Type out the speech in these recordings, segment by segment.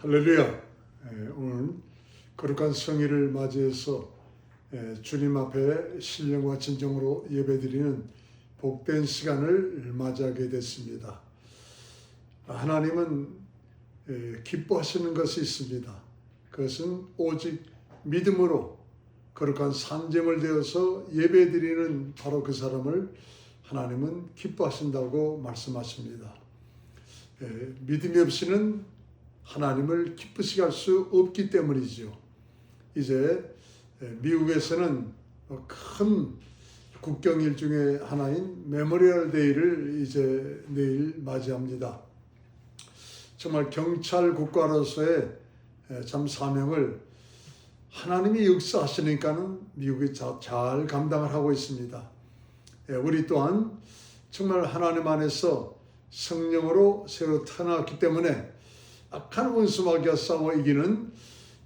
할렐루야. 오늘 거룩한 성일을 맞이해서 주님 앞에 신령과 진정으로 예배드리는 복된 시간을 맞이하게 됐습니다. 하나님은 기뻐하시는 것이 있습니다. 그것은 오직 믿음으로 거룩한 산재물 되어서 예배드리는 바로 그 사람을 하나님은 기뻐하신다고 말씀하십니다. 믿음이 없이는 하나님을 기쁘시게 할 수 없기 때문이죠. 이제 미국에서는 큰 국경일 중에 하나인 메모리얼 데이를 이제 내일 맞이합니다. 정말 경찰 국가로서의 참 사명을 하나님이 역사하시니까는 미국이 잘 감당을 하고 있습니다. 우리 또한 정말 하나님 안에서 성령으로 새로 태어났기 때문에 악한 원수마귀와 싸워 이기는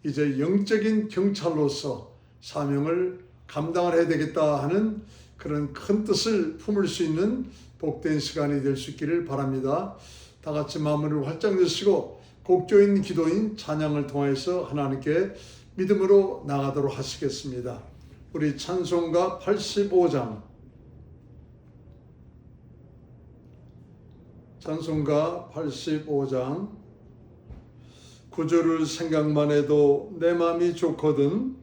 이제 영적인 경찰로서 사명을 감당을 해야 되겠다 하는 그런 큰 뜻을 품을 수 있는 복된 시간이 될 수 있기를 바랍니다. 다 같이 마음을 활짝 여시고 곡조인 기도인 찬양을 통해서 하나님께 믿음으로 나가도록 하시겠습니다. 우리 찬송가 85장 찬송가 85장 9절을 생각만 해도 내 맘이 좋거든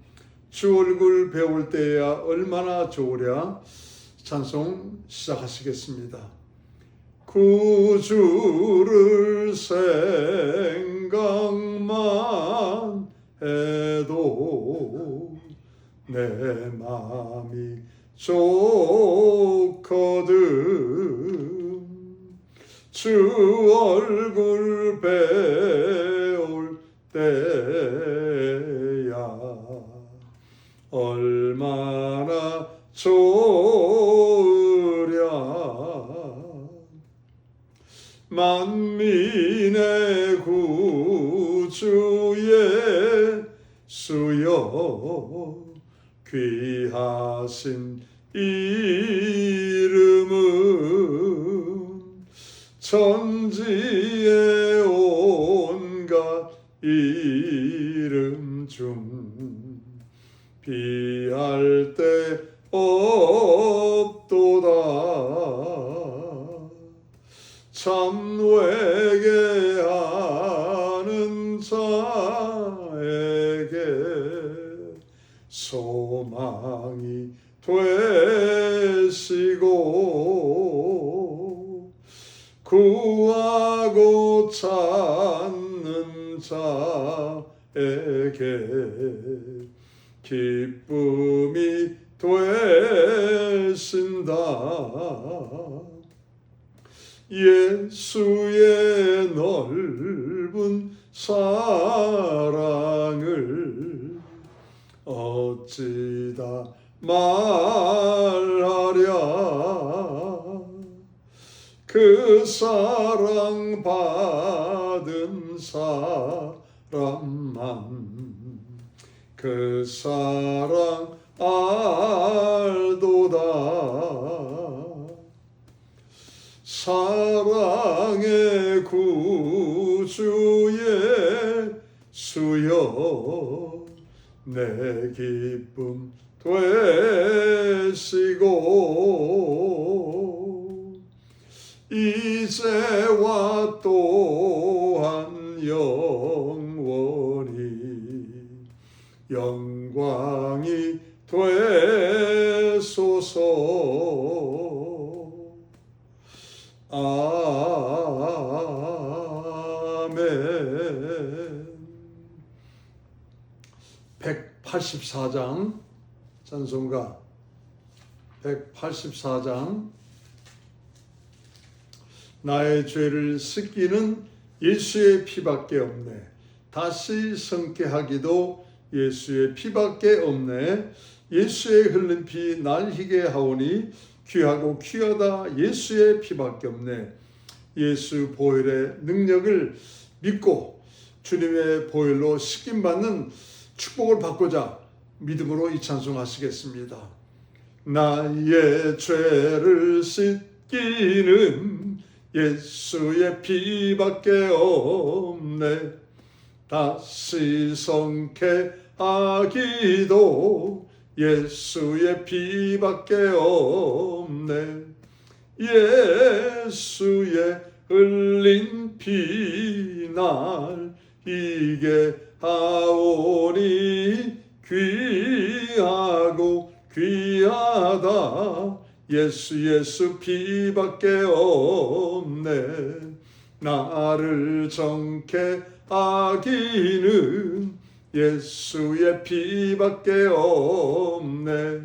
주 얼굴 배울 때야 얼마나 좋으랴. 찬송 시작하시겠습니다. 구주를 생각만 해도 내 맘이 좋거든 주 얼굴 배울 때야 얼마나 좋으랴. 만민의 구주 예수여 귀하신 이름은 천지의 온갖 이름 중 비할 데 없도다. 참 회개하는 자에게 소망이 되시고 구하고 찾는 자에게 기쁨이 되신다. 예수의 넓은 사랑을 어찌다 말하랴. 그 사랑 받은 사람만 그 사랑 알도다. 사랑의 구주 예수여 내 기쁨 되시고 이제와 또한 영원히 영광이 되소서. 아멘. 184장 찬송가 184장 나의 죄를 씻기는 예수의 피밖에 없네. 다시 성케 하기도 예수의 피밖에 없네. 예수의 흘린 피 날 희게 하오니 귀하고 귀하다 예수의 피밖에 없네. 예수 보혈의 능력을 믿고 주님의 보혈로 씻김받는 축복을 받고자 믿음으로 이 찬송 하시겠습니다. 나의 죄를 씻기는 예수의 피밖에 없네. 다시 성쾌하기도 예수의 피밖에 없네. 예수의 흘린 피 날 이게 하오니 귀하고 귀하다. 예수 피밖에 없네. 나를 정케 하기는 예수의 피밖에 없네.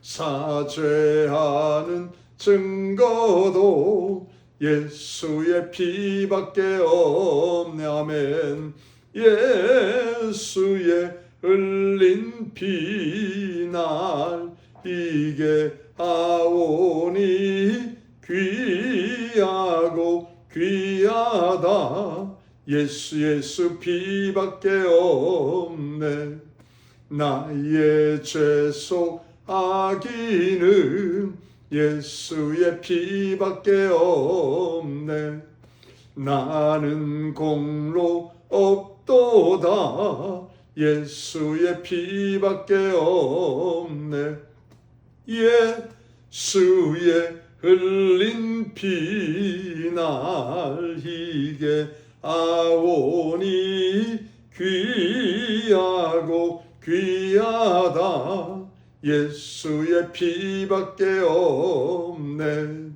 사죄하는 증거도 예수의 피밖에 없네. 아멘. 예수의 흘린 피 날 이게 하오니 귀하고 귀하다. 예수 피밖에 없네. 나의 죄 속하기는 예수의 피밖에 없네. 나는 공로 없도다. 예수의 피밖에 없네. 예수의 흘린 피 날 이게 하오니 귀하고 귀하다. 예수의 피밖에 없네.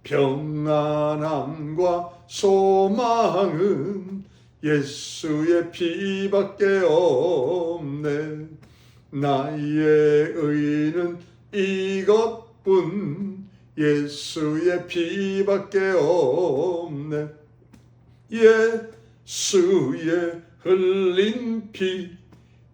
평안함과 소망은 예수의 피밖에 없네. 나의 의는 이것뿐 예수의 피밖에 없네. 예수의 흘린 피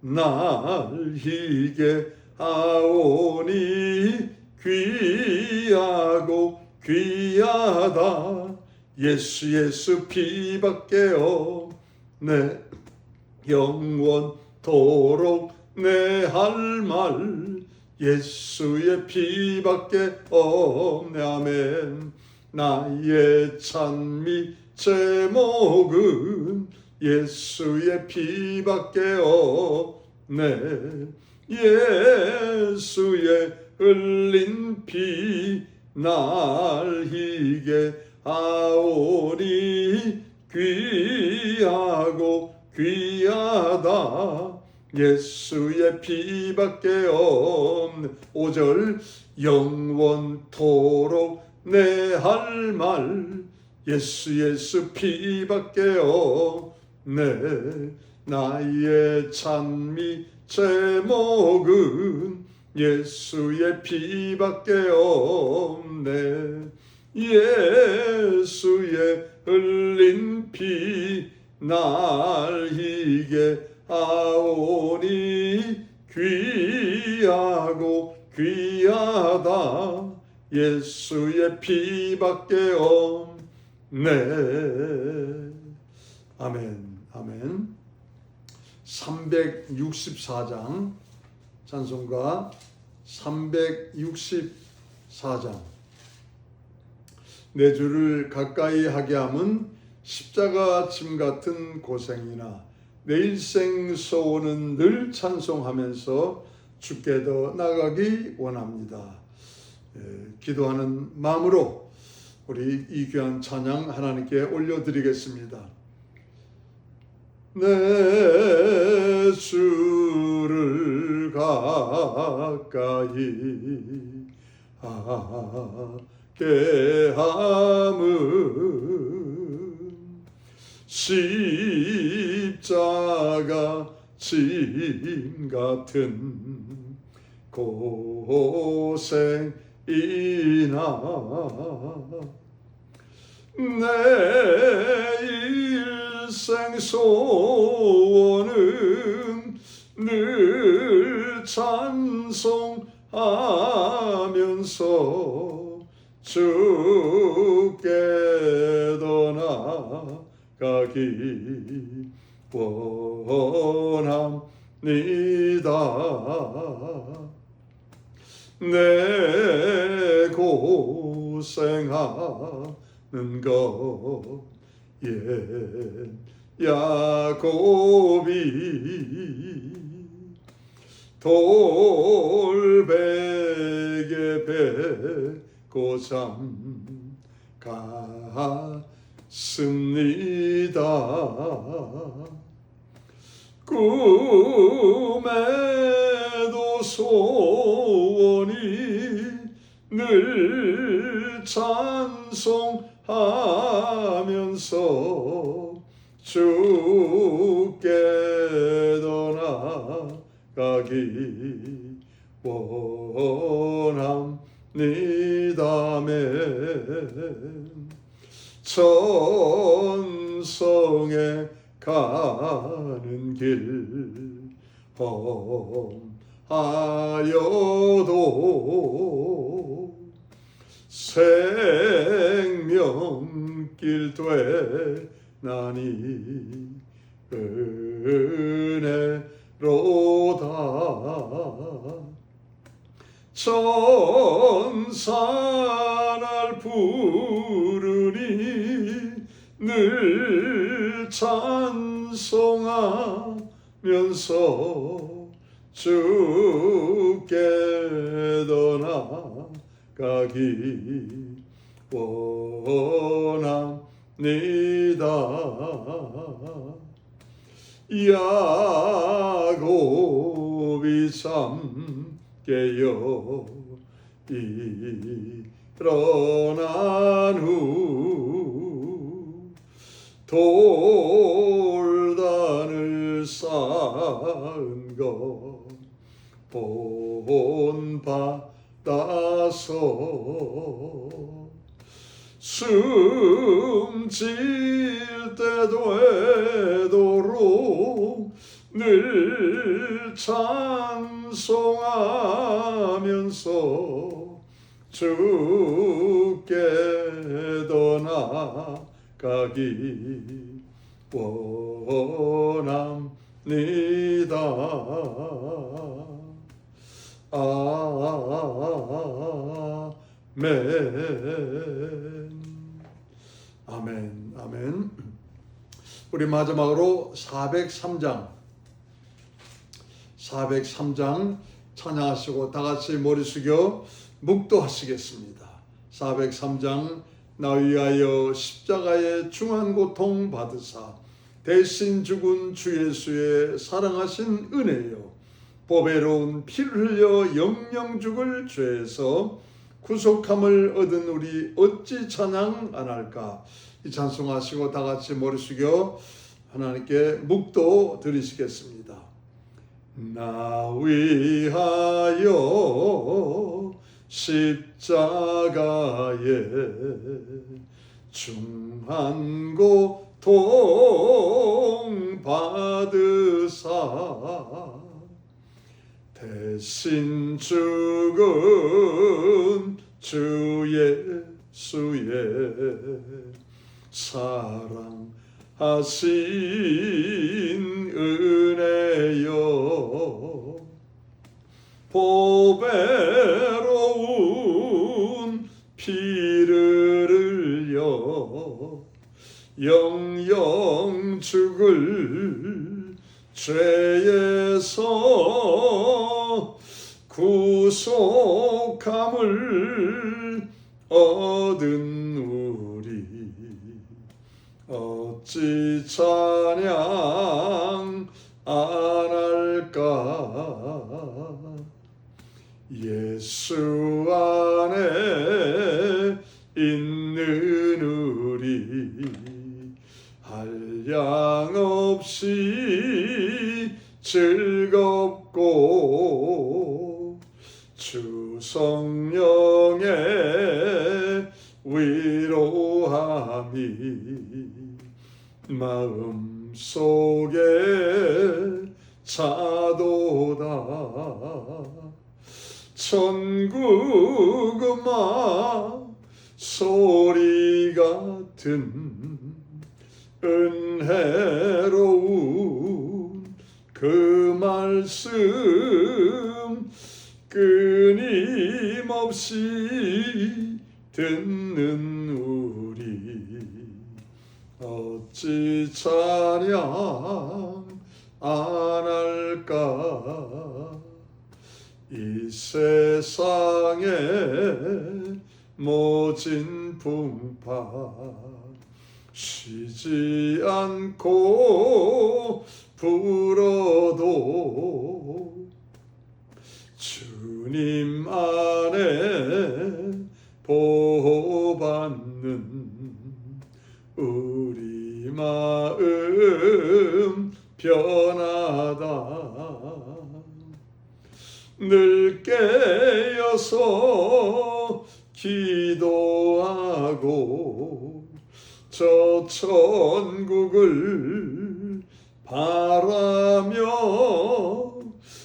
날 이게 하오니 귀하고 귀하다. 예수 피밖에 없네. 영원토록 내 할 말 예수의 피밖에 없네. 아멘. 나의 찬미 제목은 예수의 피밖에 없네. 예수의 흘린 피 날 이게 하오니 귀하고 귀하다. 예수의 피밖에 없네. 5절 영원토록 내 할 말 예수 피밖에 없네. 나의 찬미 제목은 예수의 피밖에 없네. 예수의 흘린 피 날 이게 하오니 귀하고 귀하다. 예수의 피밖에 없네. 아멘. 아멘. 364장 찬송가 364장. 내 주를 가까이 하게 함은 십자가 짐 같은 고생이나 내 일생 소원은 늘 찬송하면서 주께 더 나가기 원합니다. 기도하는 마음으로 우리 이 귀한 찬양 하나님께 올려드리겠습니다. 내 주를 가까이 하게 함은 십자가 짐 같은 고생이나 내 일생 소원은 늘 찬송하면서 주께 더 나가기 원합니다. 내 고생하는 것 야곱이 돌베개 베고 잠갔습니다. 꿈에도 소원이 늘 찬송하면서 주께 떠나가기 원합니다멘. 천성에 가는 길 험하여도 생명길 되나니 은혜로다. 천사날 부르니 늘 찬송하면서 주께 떠나가기 원합니다. 야곱이 참깨어 일어난 후 돌단을 쌓은 것 본받아서 숨질 때 되도록 늘 찬송하면서 주께 떠나가기 원합니다. 아멘. 아멘. 아멘. 우리 마지막으로 403장 찬양하시고 다 같이 머리 숙여 묵도하시겠습니다. 403장 나 위하여 십자가의 중한 고통 받으사 대신 죽은 주 예수의 사랑하신 은혜요 보배로운 피를 흘려 영영 죽을 죄에서 구속함을 얻은 우리 어찌 찬양 안 할까. 이 찬송하시고 다 같이 머리 숙여 하나님께 묵도 드리시겠습니다. 나 위하여 십자가에 중한 고통 받으사 대신 죽은 주 예수의 사랑하신 은혜여 보배로운 피를 흘려 영영 죽을 죄에서 구속함을 얻은 우리 어찌 찬양 안 할까. 예수 안에 있는 우리 한량없이 즐겁고 주 성령의 위로함이 마음속에 차도다. 천국 음악 소리 같은 은혜로운 그 말씀 끊임없이 듣는 우리 어찌 찬양 안 할까. 이 세상에 모진 풍파 쉬지 않고 불어도 주님 안에 보호받는 우리 마음 변하다. 늘 깨어서 기도하고 저 천국을 바라며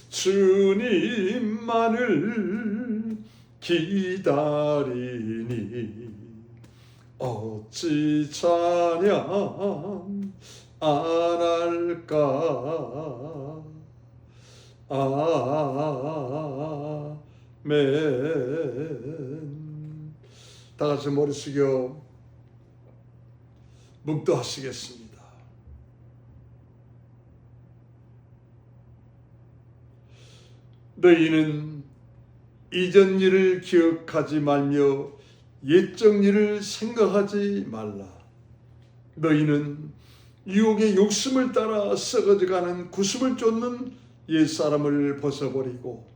주님만을 기다리니 어찌 찬양 안 할까. 아멘. 다 같이 머리 숙여 묵도하시겠습니다. 너희는 이전 일을 기억하지 말며 옛적 일을 생각하지 말라. 너희는 유혹의 욕심을 따라 썩어져가는 구습을 쫓는 옛사람을 벗어버리고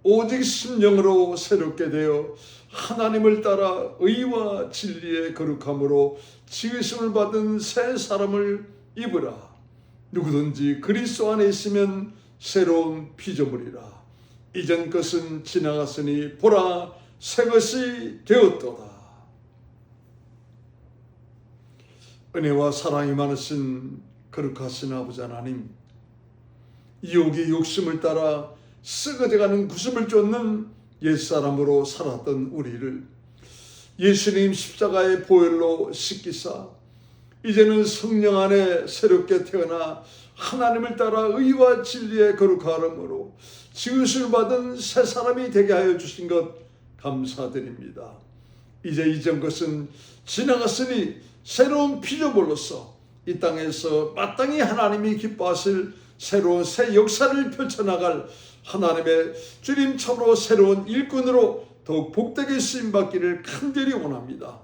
오직 심령으로 새롭게 되어 하나님을 따라 의와 진리의 거룩함으로 지으심을 받은 새 사람을 입으라. 누구든지 그리스도 안에 있으면 새로운 피조물이라. 이전 것은 지나갔으니 보라 새 것이 되었도다. 은혜와 사랑이 많으신 거룩하신 아버지 하나님, 유혹의 욕심을 따라 썩어져가는 구습을 쫓는 옛사람으로 살았던 우리를 예수님 십자가의 보혈로 씻기사 이제는 성령 안에 새롭게 태어나 하나님을 따라 의와 진리의 거룩함으로 지으심을 받은 새 사람이 되게 하여 주신 것 감사드립니다. 이제 이전 것은 지나갔으니 새로운 피조물로서 이 땅에서 마땅히 하나님이 기뻐하실 새로운 새 역사를 펼쳐나갈 하나님의 주님 참으로 새로운 일꾼으로 더욱 복되게 쓰임받기를 간절히 원합니다.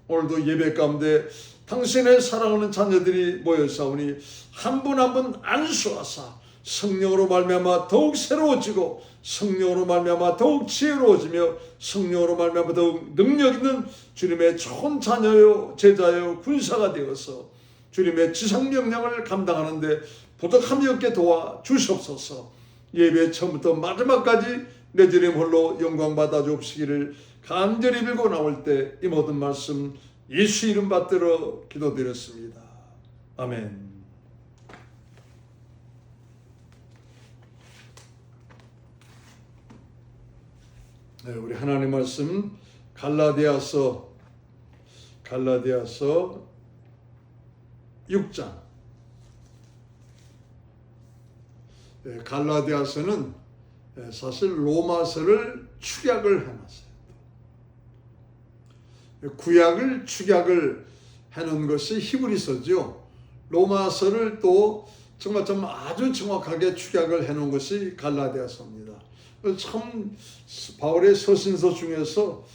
오늘도 예배 가운데 당신의 사랑하는 자녀들이 모여사오니 한 분 한 분 안수하사 성령으로 말미암아 더욱 새로워지고 성령으로 말미암아 더욱 지혜로워지며 성령으로 말미암아 더욱 능력 있는 주님의 좋은 자녀요 제자요 군사가 되어서 주님의 지상명령을 감당하는데 부족함이 없게 도와 주시옵소서. 예배 처음부터 마지막까지 내 주님 홀로 영광 받아 주옵시기를 간절히 빌고 나올 때 이 모든 말씀 예수 이름 받들어 기도드렸습니다. 아멘. 네, 우리 하나님 말씀 갈라디아서 6장. 네, 갈라디아서는 사실 로마서를 축약을 해놨어요. 구약을 축약을 해놓은 것이 히브리서죠. 로마서를 또 정말 아주 정확하게 축약을 해놓은 것이 갈라디아서입니다. 참 바울의 서신서 중에서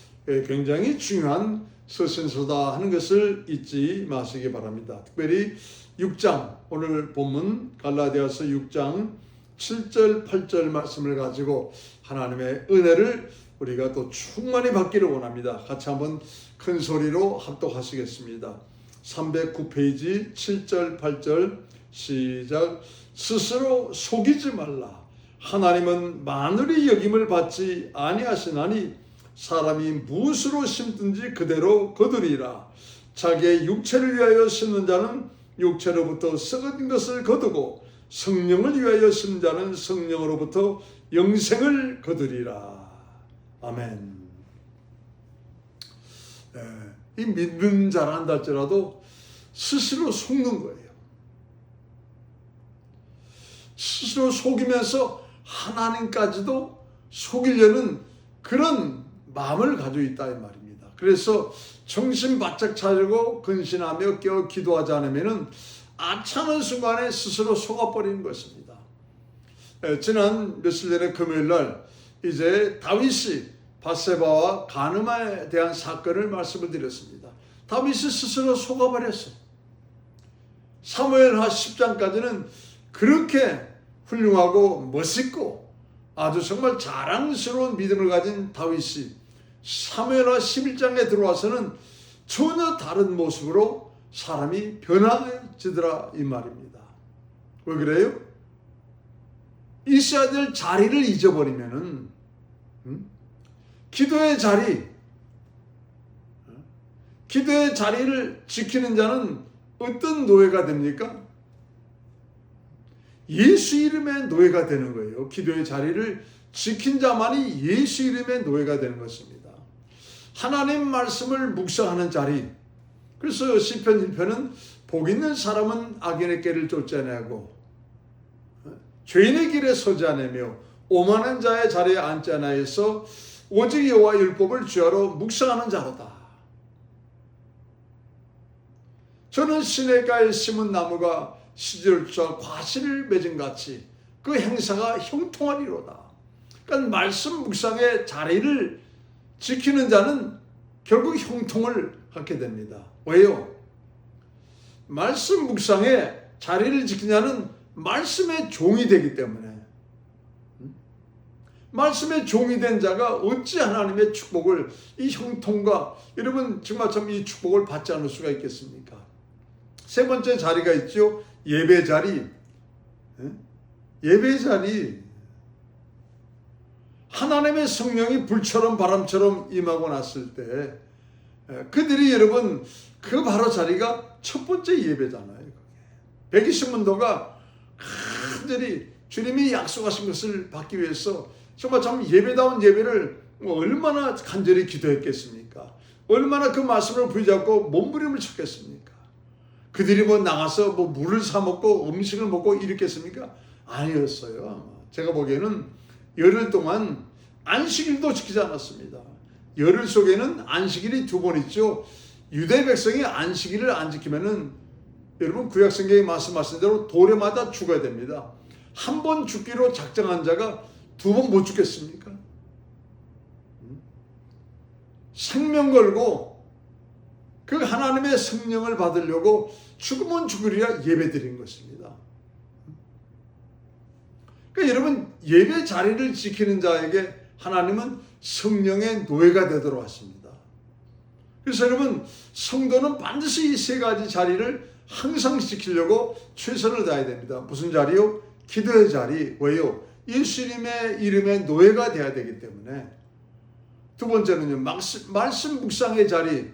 굉장히 중요한 서신서다 하는 것을 잊지 마시기 바랍니다. 특별히 6장, 오늘 본문 갈라디아서 6장 7절 8절 말씀을 가지고 하나님의 은혜를 우리가 또 충만히 받기를 원합니다. 같이 한번 큰 소리로 합독하시겠습니다. 309페이지 7절 8절 시작. 스스로 속이지 말라. 하나님은 만물이 여김을 받지 아니하시나니 사람이 무엇으로 심든지 그대로 거두리라. 자기의 육체를 위하여 심는 자는 육체로부터 썩은 것을 거두고 성령을 위하여 심는 자는 성령으로부터 영생을 거두리라. 아멘. 이 믿는 자라 한다 할지라도 스스로 속는 거예요. 스스로 속이면서 하나님까지도 속이려는 그런 마음을 가지고 있다 이 말입니다. 그래서 정신 바짝 차리고 근신하며 깨어 기도하지 않으면 아차하는 순간에 스스로 속아버리는 것입니다. 지난 며칠 전에 금요일날 이제 다윗이 밧세바와 간음에 대한 사건을 말씀을 드렸습니다. 다윗이 스스로 속아버렸어. 사무엘하 10장까지는 그렇게 훌륭하고 멋있고 아주 정말 자랑스러운 믿음을 가진 다윗이 사무엘하 11장에 들어와서는 전혀 다른 모습으로 사람이 변화해지더라 이 말입니다. 왜 그래요? 있어야 될 자리를 잊어버리면은 기도의 자리를 지키는 자는 어떤 노예가 됩니까? 예수 이름의 노예가 되는 거예요. 기도의 자리를 지킨 자만이 예수 이름의 노예가 되는 것입니다. 하나님 말씀을 묵상하는 자리. 그래서 시편 1편은 복 있는 사람은 악인의 길을 쫓지 아니하고 죄인의 길에 서지 않으며 오만한 자의 자리에 앉지 아니하여서 오직 여호와의 율법을 주야로 묵상하는 자로다. 저는 시냇가에 심은 나무가 시절과 과실을 맺은 같이 그 행사가 형통하리로다. 그러니까 말씀 묵상의 자리를 지키는 자는 결국 형통을 갖게 됩니다. 왜요? 말씀 묵상의 자리를 지키는 자는 말씀의 종이 되기 때문에 말씀의 종이 된 자가 어찌 하나님의 축복을 이 형통과 여러분 정말 참 이 축복을 받지 않을 수가 있겠습니까? 세 번째 자리가 있죠. 예배 자리. 예배 자리. 하나님의 성령이 불처럼 바람처럼 임하고 났을 때 그들이 여러분 그 바로 자리가 첫 번째 예배잖아요. 120문도가 간절히 주님이 약속하신 것을 받기 위해서 정말 참 예배다운 예배를 얼마나 간절히 기도했겠습니까? 얼마나 그 말씀을 부여잡고 몸부림을 쳤겠습니까? 그들이 뭐 나가서 뭐 물을 사 먹고 음식을 먹고 이랬겠습니까? 아니었어요. 아마. 제가 보기에는 열흘 동안 안식일도 지키지 않았습니다. 열흘 속에는 안식일이 2번 있죠. 유대 백성이 안식일을 안 지키면은 여러분 구약성경에 말씀하신 대로 도래마다 죽어야 됩니다. 한 번 죽기로 작정한 자가 2번 못 죽겠습니까? 생명 걸고 그 하나님의 성령을 받으려고 죽으면 죽으리라 예배 드린 것입니다. 그러니까 여러분 예배 자리를 지키는 자에게 하나님은 성령의 노예가 되도록 하십니다. 그래서 여러분 성도는 반드시 이 세 가지 자리를 항상 지키려고 최선을 다해야 됩니다. 무슨 자리요? 기도의 자리. 왜요? 예수님의 이름의 노예가 되어야 되기 때문에. 두 번째는요, 말씀 묵상의 자리.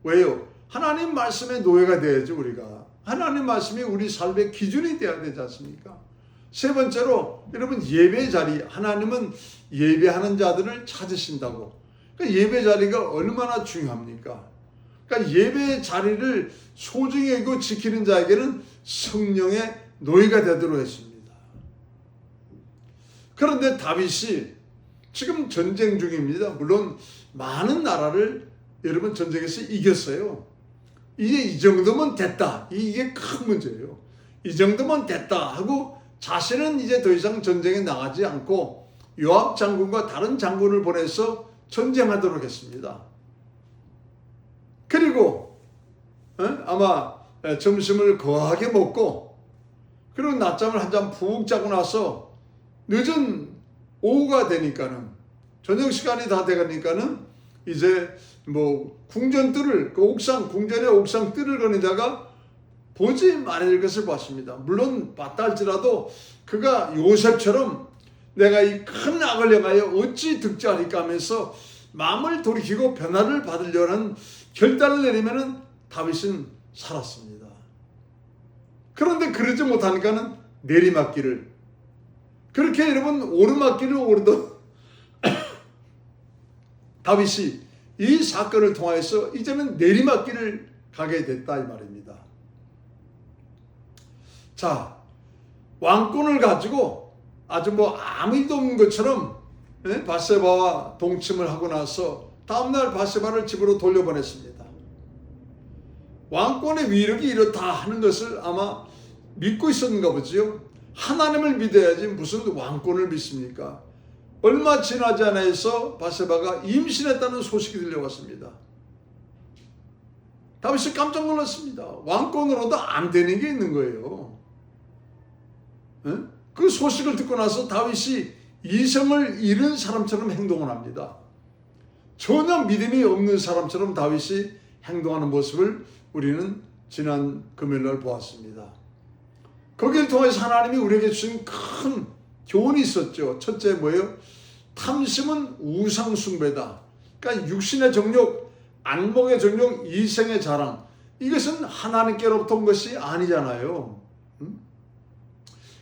왜요? 하나님 말씀의 노예가 되어야죠, 우리가. 하나님 말씀이 우리 삶의 기준이 되어야 되지 않습니까? 세 번째로, 여러분, 예배 자리. 하나님은 예배하는 자들을 찾으신다고. 그러니까 예배 자리가 얼마나 중요합니까? 그러니까 예배 자리를 소중히 여기고 지키는 자에게는 성령의 노예가 되도록 했습니다. 그런데 다윗이 지금 전쟁 중입니다. 물론 많은 나라를 여러분 전쟁에서 이겼어요. 이제 이 정도면 됐다. 이게 큰 문제예요. 이 정도면 됐다 하고 자신은 이제 더 이상 전쟁에 나가지 않고 요압 장군과 다른 장군을 보내서 전쟁하도록 했습니다. 그리고 아마 점심을 거하게 먹고 그리고 낮잠을 한 잠 푹 자고 나서 늦은 오후가 되니까는 저녁 시간이 다 되니까는 이제 뭐 궁전뜰을 그 옥상 궁전의 옥상 뜰을 거니다가 보지 말아야 것을 봤습니다. 물론 봤다 할지라도 그가 요셉처럼 내가 이 큰 악을 행하여 어찌 득자할까 하면서 마음을 돌이키고 변화를 받으려는 결단을 내리면은 다윗은 살았습니다. 그런데 그러지 못하니까는 내리막길을 그렇게 여러분 오르막길을 오르던 다윗이 이 사건을 통하여서 이제는 내리막길을 가게 됐다 이 말입니다. 자, 왕권을 가지고 아주 뭐 아무 일도 없는 것처럼 밧세바와 동침을 하고 나서 다음날 바세바를 집으로 돌려보냈습니다. 왕권의 위력이 이렇다 하는 것을 아마 믿고 있었는가 보지요. 하나님을 믿어야지 무슨 왕권을 믿습니까? 얼마 지나지 않아 해서 바세바가 임신했다는 소식이 들려왔습니다. 다윗이 깜짝 놀랐습니다. 왕권으로도 안 되는 게 있는 거예요. 그 소식을 듣고 나서 다윗이 이성을 잃은 사람처럼 행동을 합니다. 전혀 믿음이 없는 사람처럼 다윗이 행동하는 모습을 우리는 지난 금요일날 보았습니다. 거기를 통해서 하나님이 우리에게 주신 큰 교훈이 있었죠. 첫째 뭐예요? 탐심은 우상 숭배다. 그러니까 육신의 정욕, 안목의 정욕, 이생의 자랑, 이것은 하나님께로부터 온 것이 아니잖아요.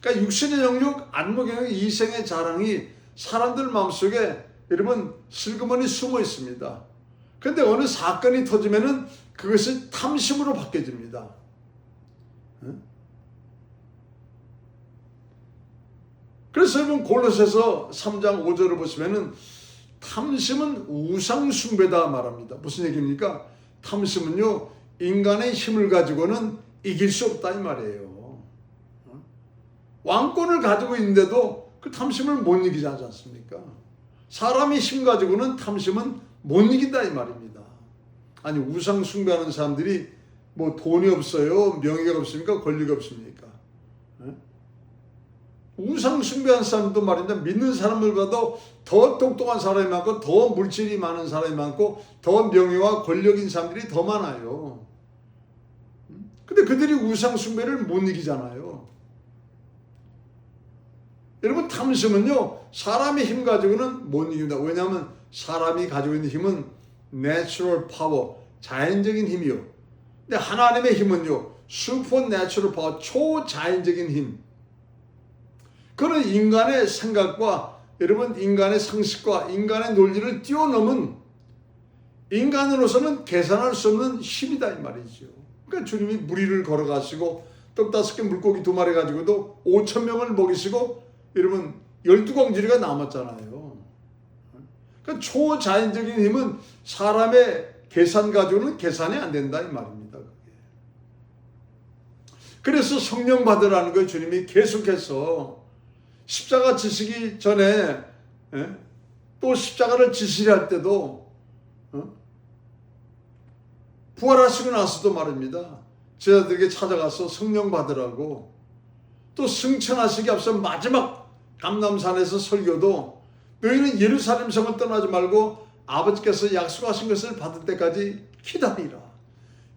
그러니까 육신의 정욕, 안목의 정욕, 이생의 자랑이 사람들 마음속에 여러분 슬그머니 숨어 있습니다. 그런데 어느 사건이 터지면은 그것이 탐심으로 바뀌어집니다. 그래서 여러분 골로새서 3장 5절을 보시면은 탐심은 우상 숭배다 말합니다. 무슨 얘기입니까? 탐심은요 인간의 힘을 가지고는 이길 수 없다 이 말이에요. 왕권을 가지고 있는데도 그 탐심을 못 이기지 않습니까? 사람의 힘 가지고는 탐심은 못 이긴다 이 말입니다. 아니 우상 숭배하는 사람들이 뭐 돈이 없어요? 명예가 없습니까? 권리가 없습니까? 우상 숭배하는 사람도 말입니다. 믿는 사람들보다도 더 똑똑한 사람이 많고 더 물질이 많은 사람이 많고 더 명예와 권력인 사람들이 더 많아요. 근데 그들이 우상 숭배를 못 이기잖아요. 여러분 탐심은요 사람의 힘 가지고는 못 이깁니다. 왜냐하면 사람이 가지고 있는 힘은 natural power, 자연적인 힘이요. 근데 하나님의 힘은요 supernatural power, 초자연적인 힘. 그런 인간의 생각과 여러분 인간의 상식과 인간의 논리를 뛰어넘은 인간으로서는 계산할 수 없는 힘이다 이 말이죠. 그러니까 주님이 무리를 걸어가시고 떡 5개 물고기 2마리 가지고도 5,000명을 먹이시고 여러분 12광주리가 남았잖아요. 그러니까 초자연적인 힘은 사람의 계산 가지고는 계산이 안 된다 이 말입니다. 그래서 성령 받으라는 걸 주님이 계속해서 십자가 지시기 전에 또 십자가를 지시려 할 때도 부활하시고 나서도 말입니다. 제자들에게 찾아가서 성령 받으라고 또 승천하시기 앞서 마지막 감람산에서 설교도 너희는 예루살렘 성을 떠나지 말고 아버지께서 약속하신 것을 받을 때까지 기다리라.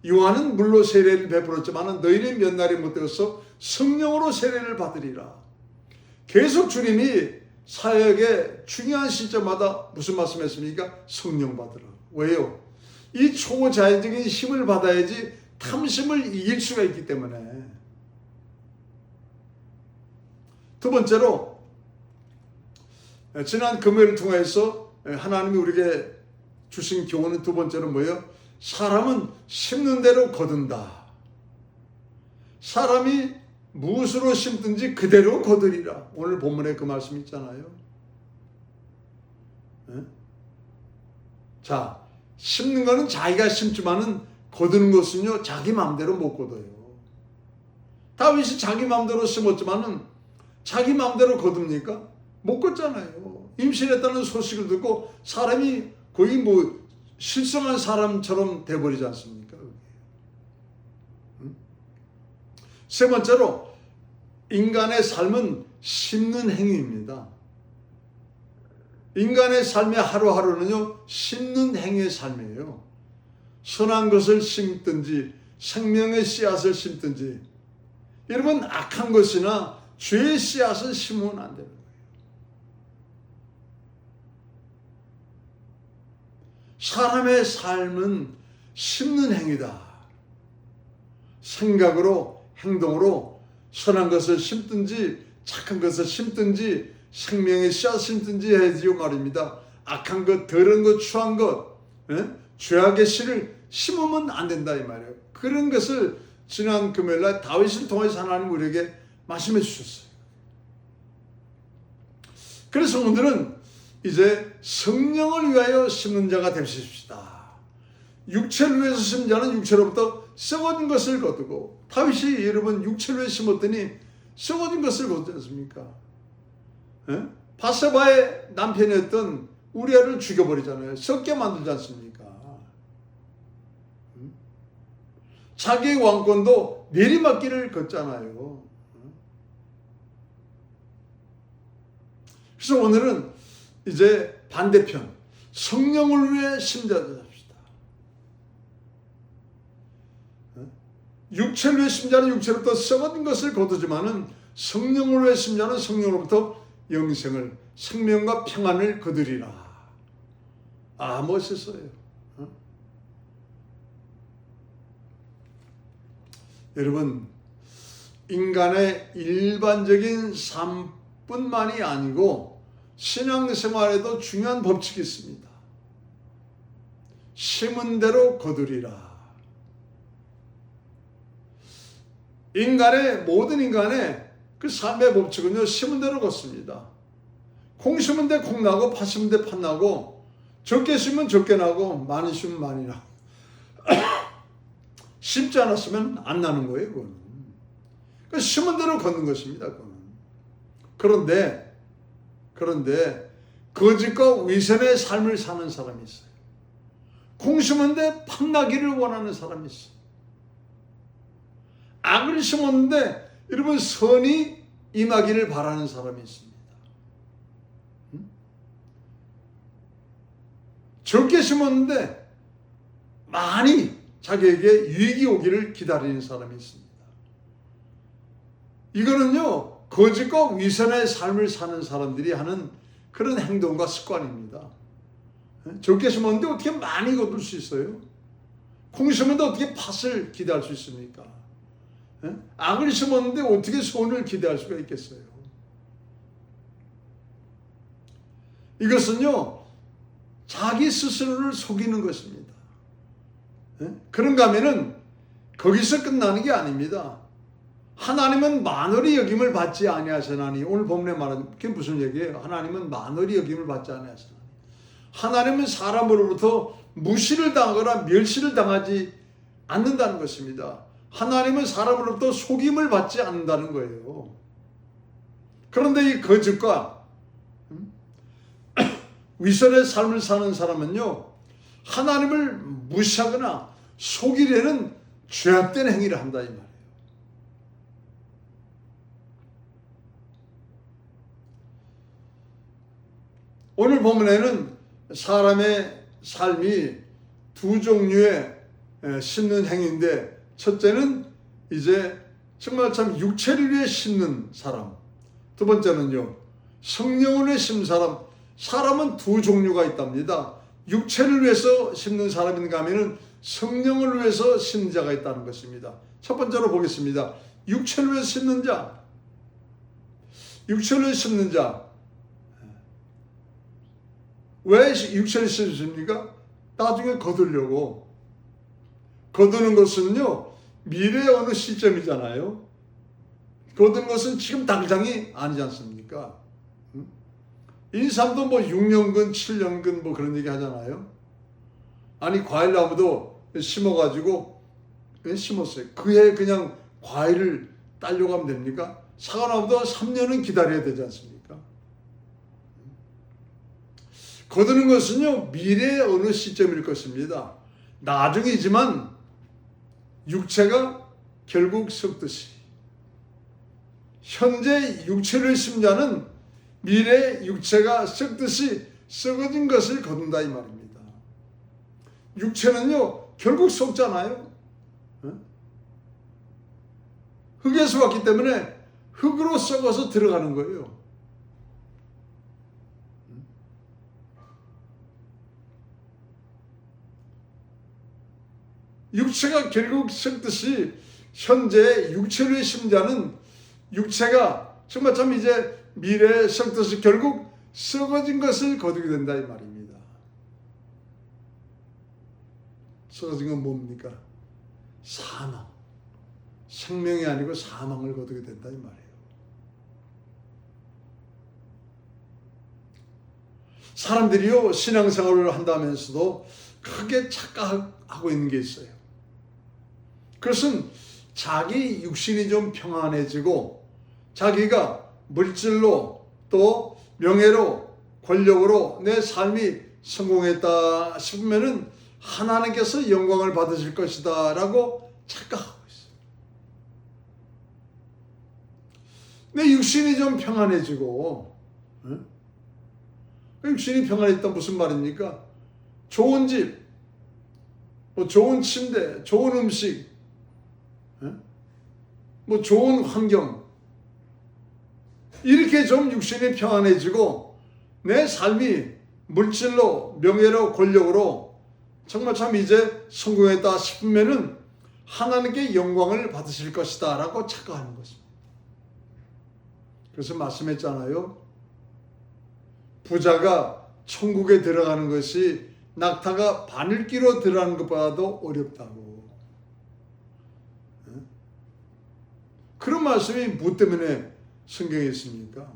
요한은 물로 세례를 베풀었지만 너희는 몇 날이 못 되어서 성령으로 세례를 받으리라. 계속 주님이 사역의 중요한 시점마다 무슨 말씀했습니까? 성령 받으라. 왜요? 이 초자연적인 힘을 받아야지 탐심을 이길 수가 있기 때문에. 두 번째로 지난 금요일을 통해서 하나님이 우리에게 주신 교훈은 두 번째로 뭐예요? 사람은 심는 대로 거둔다. 사람이 무엇으로 심든지 그대로 거두리라. 오늘 본문에 그 말씀 있잖아요. 자, 심는 거는 자기가 심지만은 거두는 것은요 자기 마음대로 못 거둬요. 다윗이 자기 마음대로 심었지만은 자기 마음대로 거둡니까? 못 걷잖아요. 임신했다는 소식을 듣고 사람이 거의 뭐 실성한 사람처럼 돼버리지 않습니까? 세 번째로 인간의 삶은 심는 행위입니다. 인간의 삶의 하루하루는요 심는 행위의 삶이에요. 선한 것을 심든지 생명의 씨앗을 심든지 여러분 악한 것이나 죄의 씨앗을 심으면 안 됩니다. 사람의 삶은 심는 행위다. 생각으로 행동으로 선한 것을 심든지 착한 것을 심든지 생명의 씨앗을 심든지 해야지요 말입니다. 악한 것, 더러운 것, 추한 것, 죄악의 씨를 심으면 안 된다 이 말이에요. 그런 것을 지난 금요일날 다윗을 통해서 하나님 우리에게 말씀해 주셨어요. 그래서 오늘은 이제 성령을 위하여 심는 자가 되십시다. 육체를 위해서 심는 자는 육체로부터 썩어진 것을 거두고, 다윗이 여러분 육체를 위해 심었더니 썩어진 것을 거두지 않습니까? 바세바의 남편이었던 우리아를 죽여버리잖아요. 썩게 만들지 않습니까? 자기의 왕권도 내리막길을 걷잖아요. 그래서 오늘은 이제 반대편, 성령을 위해 심자가 됩시다. 육체를 위해 심자는 육체로부터 썩어진 것을 거두지만은 성령을 위해 심자는 성령으로부터 영생을, 생명과 평안을 거두리라. 아, 멋있어요. 여러분, 인간의 일반적인 삶뿐만이 아니고 신앙생활에도 중요한 법칙이 있습니다. 심은 대로 거두리라. 모든 인간의 그 삶의 법칙은요, 심은 대로 걷습니다. 콩 심은 데 콩 나고, 팥 심은 데 팥 나고, 적게 심으면 적게 나고, 많이 심으면 많이 나고. 심지 않았으면 안 나는 거예요, 그거는. 그러니까 심은 대로 걷는 것입니다, 그거는. 그런데 거짓과 위선의 삶을 사는 사람이 있어요. 콩 심은데 팥 나기를 원하는 사람이 있어요. 악을 심었는데 여러분 선이 임하기를 바라는 사람이 있습니다. 적게 심었는데 많이 자기에게 유익이 오기를 기다리는 사람이 있습니다. 이거는요, 거짓과 위선의 삶을 사는 사람들이 하는 그런 행동과 습관입니다. 적게 심었는데 어떻게 많이 거둘 수 있어요? 콩 심었는데 어떻게 팥을 기대할 수 있습니까? 악을 심었는데 어떻게 선을 기대할 수가 있겠어요? 이것은요, 자기 스스로를 속이는 것입니다. 그런가 하면은 거기서 끝나는 게 아닙니다. 하나님은 만월의 여김을 받지 아니하시나니. 오늘 본문에 말하는 그게 무슨 얘기예요? 하나님은 만월의 여김을 받지 아니하시나니. 하나님은 사람으로부터 무시를 당하거나 멸시를 당하지 않는다는 것입니다. 하나님은 사람으로부터 속임을 받지 않는다는 거예요. 그런데 이 거짓과 위선의 삶을 사는 사람은요, 하나님을 무시하거나 속이려는 죄악된 행위를 한다 이 말이에요. 오늘 본문에는 사람의 삶이 두 종류의 심는 행위인데, 첫째는 이제 정말 참 육체를 위해 심는 사람, 두 번째는요, 성령을 위해 심는 사람. 사람은 두 종류가 있답니다. 육체를 위해서 심는 사람인가 하면은 성령을 위해서 심는 자가 있다는 것입니다. 첫 번째로 보겠습니다. 육체를 위해서 심는 자. 육체를 위해서 심는 자. 왜 육체를 심습니까? 나중에 거두려고. 거두는 것은요, 미래의 어느 시점이잖아요. 거두는 것은 지금 당장이 아니지 않습니까? 인삼도 뭐 6년근, 7년근 뭐 그런 얘기 하잖아요. 아니, 과일나무도 심어가지고 심었어요. 그해 그냥 과일을 따려고 하면 됩니까? 사과나무도 3년은 기다려야 되지 않습니까? 거두는 것은요, 미래의 어느 시점일 것입니다. 나중이지만 육체가 결국 썩듯이, 현재 육체를 심는 자는 미래 육체가 썩듯이 썩어진 것을 거둔다 이 말입니다. 육체는요, 결국 썩잖아요. 흙에서 왔기 때문에 흙으로 썩어서 들어가는 거예요. 육체가 결국 썩듯이 현재 육체를 심는 자는 육체가 정말 참 이제 미래에 썩듯이 결국 썩어진 것을 거두게 된다 이 말입니다. 썩어진 건 뭡니까? 사망. 생명이 아니고 사망을 거두게 된다 이 말이에요. 사람들이요 신앙생활을 한다면서도 크게 착각하고 있는 게 있어요. 그것은 자기 육신이 좀 평안해지고 자기가 물질로 또 명예로 권력으로 내 삶이 성공했다 싶으면은 하나님께서 영광을 받으실 것이다 라고 착각하고 있어요. 내 육신이 좀 평안해지고, 육신이 평안했다 무슨 말입니까? 좋은 집, 뭐 좋은 침대, 좋은 음식, 뭐 좋은 환경, 이렇게 좀 육신이 평안해지고 내 삶이 물질로 명예로 권력으로 정말 참 이제 성공했다 싶으면은 하나님께 영광을 받으실 것이다 라고 착각하는 것입니다. 그래서 말씀했잖아요. 부자가 천국에 들어가는 것이 낙타가 바늘기로 들어가는 것보다도 어렵다고. 그런 말씀이 무엇 때문에 성경에 있습니까?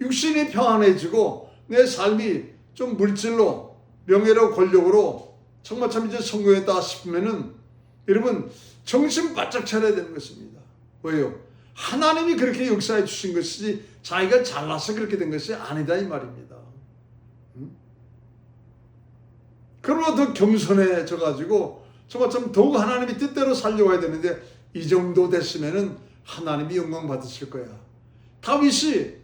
육신이 평안해지고 내 삶이 좀 물질로 명예로 권력으로 정말 참 이제 성공했다 싶으면은 여러분 정신 바짝 차려야 되는 것입니다. 왜요? 하나님이 그렇게 역사해 주신 것이지 자기가 잘나서 그렇게 된 것이 아니다 이 말입니다. 그러나 더 겸손해져 가지고 정말 좀 더욱 하나님이 뜻대로 살려고 해야 되는데 이 정도 됐으면은 하나님이 영광 받으실 거야. 다윗이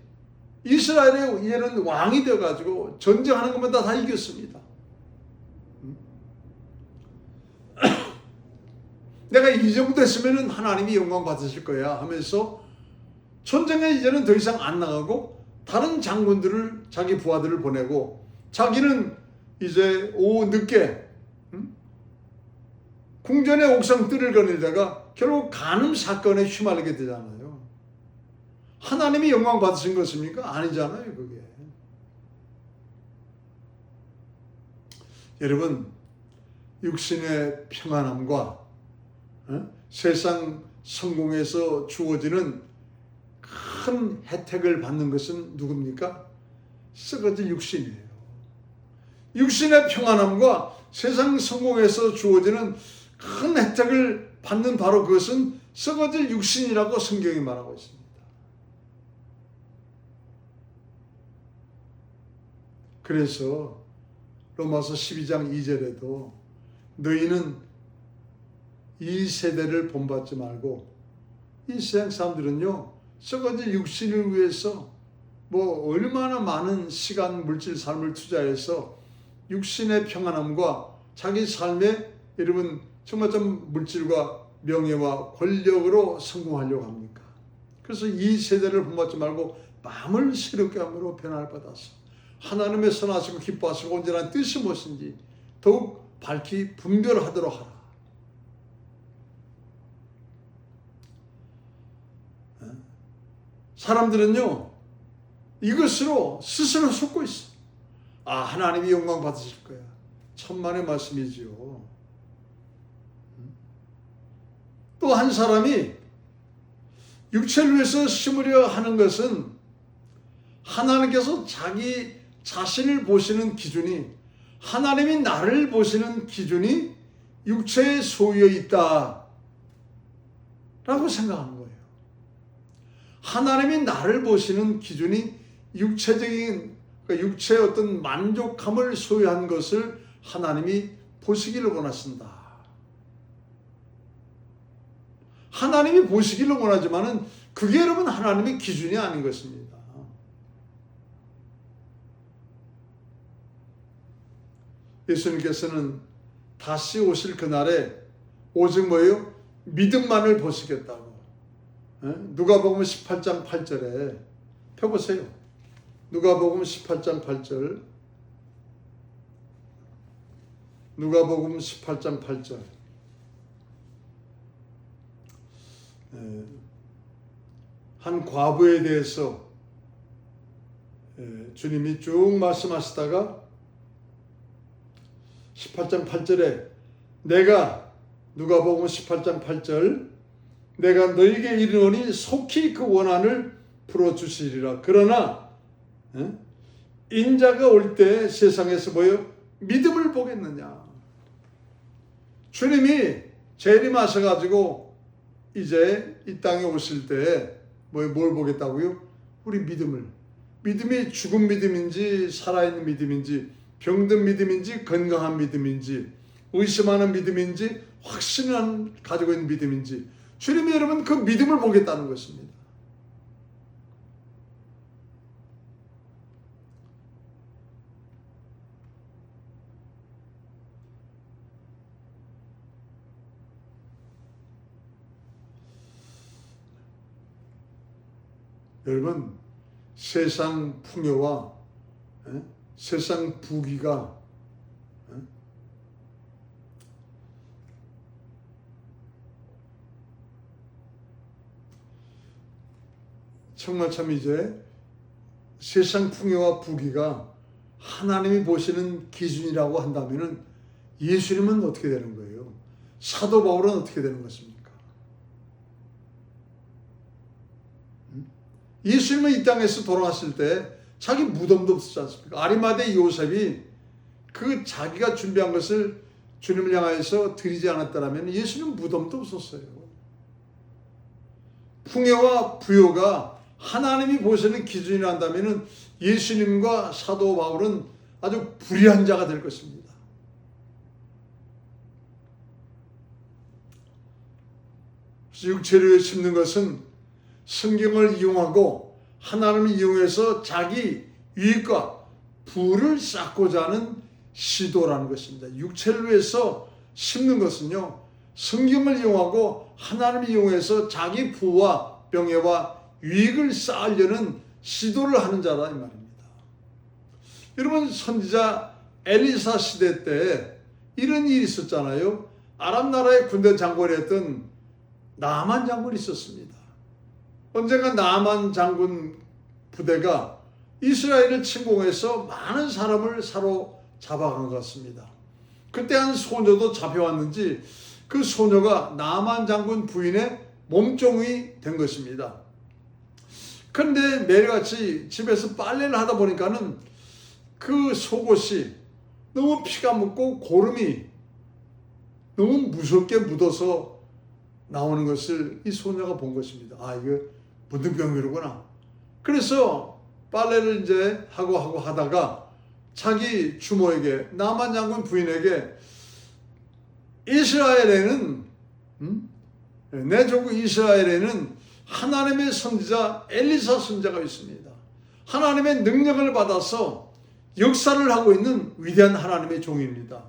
이스라엘의 이제는 왕이 되어 가지고 전쟁하는 것마다 다 이겼습니다. 내가 이 정도 했으면 하나님이 영광 받으실 거야 하면서 전쟁에 이제는 더 이상 안 나가고 다른 장군들을 자기 부하들을 보내고 자기는 이제 오후 늦게 궁전의 옥상 뜰을 거닐다가 결국 간음 사건에 휘말리게 되잖아요. 하나님이 영광 받으신 것입니까? 아니잖아요 그게. 여러분 육신의 평안함과 세상 성공에서 주어지는 큰 혜택을 받는 것은 누굽니까? 썩어질 육신이에요. 육신의 평안함과 세상 성공에서 주어지는 큰 혜택을 받는 바로 그것은 썩어질 육신이라고 성경이 말하고 있습니다. 그래서 로마서 12장 2절에도 너희는 이 세대를 본받지 말고 이 세상 사람들은요 썩어질 육신을 위해서 뭐 얼마나 많은 시간 물질 삶을 투자해서 육신의 평안함과 자기 삶에 여러분 정말 좀 물질과 명예와 권력으로 성공하려고 합니까? 그래서 이 세대를 본받지 말고 마음을 새롭게 함으로 변화를 받아서 하나님의 선하시고 기뻐하시고 온전한 뜻이 무엇인지 더욱 밝히 분별하도록 하라. 사람들은요 이것으로 스스로 속고 있어. 아 하나님이 영광 받으실 거야. 천만의 말씀이지요. 또 한 사람이 육체를 위해서 심으려 하는 것은 하나님께서 자기 자신을 보시는 기준이 하나님이 나를 보시는 기준이 육체에 소유해 있다 라고 생각하는 거예요. 하나님이 나를 보시는 기준이 육체적인 그러니까 육체의 어떤 만족함을 소유한 것을 하나님이 보시기를 원하신다. 하나님이 보시기를 원하지만은 그게 여러분 하나님의 기준이 아닌 것입니다. 예수님께서는 다시 오실 그날에 오직 뭐예요? 믿음만을 보시겠다고. 누가복음 18장 8절에 펴보세요. 누가복음 18장 8절. 누가복음 18장 8절. 한 과부에 대해서 주님이 쭉 말씀하시다가 18장 8절에 내가 누가복음 18장 8절 내가 너에게 이르노니 속히 그 원한을 풀어주시리라. 그러나 인자가 올 때 세상에서 뭐요? 믿음을 보겠느냐. 주님이 재림하셔가지고 이제 이 땅에 오실 때 뭘 보겠다고요? 우리 믿음을. 믿음이 죽은 믿음인지 살아있는 믿음인지 병든 믿음인지 건강한 믿음인지 의심하는 믿음인지 확신을 가지고 있는 믿음인지 주님이 여러분 그 믿음을 보겠다는 것입니다. 여러분 세상 풍요와 세상 부귀가 정말 참 이제 세상 풍요와 부귀가 하나님이 보시는 기준이라고 한다면 예수님은 어떻게 되는 거예요? 사도 바울은 어떻게 되는 것입니까? 예수님은 이 땅에서 돌아갔을 때 자기 무덤도 없었지 않습니까? 아리마대 요셉이 그 자기가 준비한 것을 주님을 향해서 드리지 않았다면 예수님은 무덤도 없었어요. 풍요와 부요가 하나님이 보시는 기준이란다면 예수님과 사도 바울은 아주 불의한 자가 될 것입니다. 육체를 심는 것은 성경을 이용하고 하나님을 이용해서 자기 유익과 부를 쌓고자 하는 시도라는 것입니다. 육체를 위해서 심는 것은요, 성경을 이용하고 하나님을 이용해서 자기 부와 명예와 유익을 쌓으려는 시도를 하는 자라 이 말입니다. 여러분 선지자 엘리사 시대 때 이런 일이 있었잖아요. 아람 나라의 군대 장관이었던 나만 장군이 있었습니다. 언젠가 나만 장군 부대가 이스라엘을 침공해서 많은 사람을 사로잡아간 것 같습니다. 그때 한 소녀도 잡혀왔는지 그 소녀가 나만 장군 부인의 몸종이 된 것입니다. 그런데 매일같이 집에서 빨래를 하다 보니까는 그 속옷이 너무 피가 묻고 고름이 너무 무섭게 묻어서 나오는 것을 이 소녀가 본 것입니다. 아, 이거 문둥병이로구나. 그래서 빨래를 이제 하고 하다가 자기 주모에게, 나만 장군 부인에게, 이스라엘에는 내 조국 이스라엘에는 하나님의 선지자 엘리사 선지자가 있습니다. 하나님의 능력을 받아서 역사를 하고 있는 위대한 하나님의 종입니다.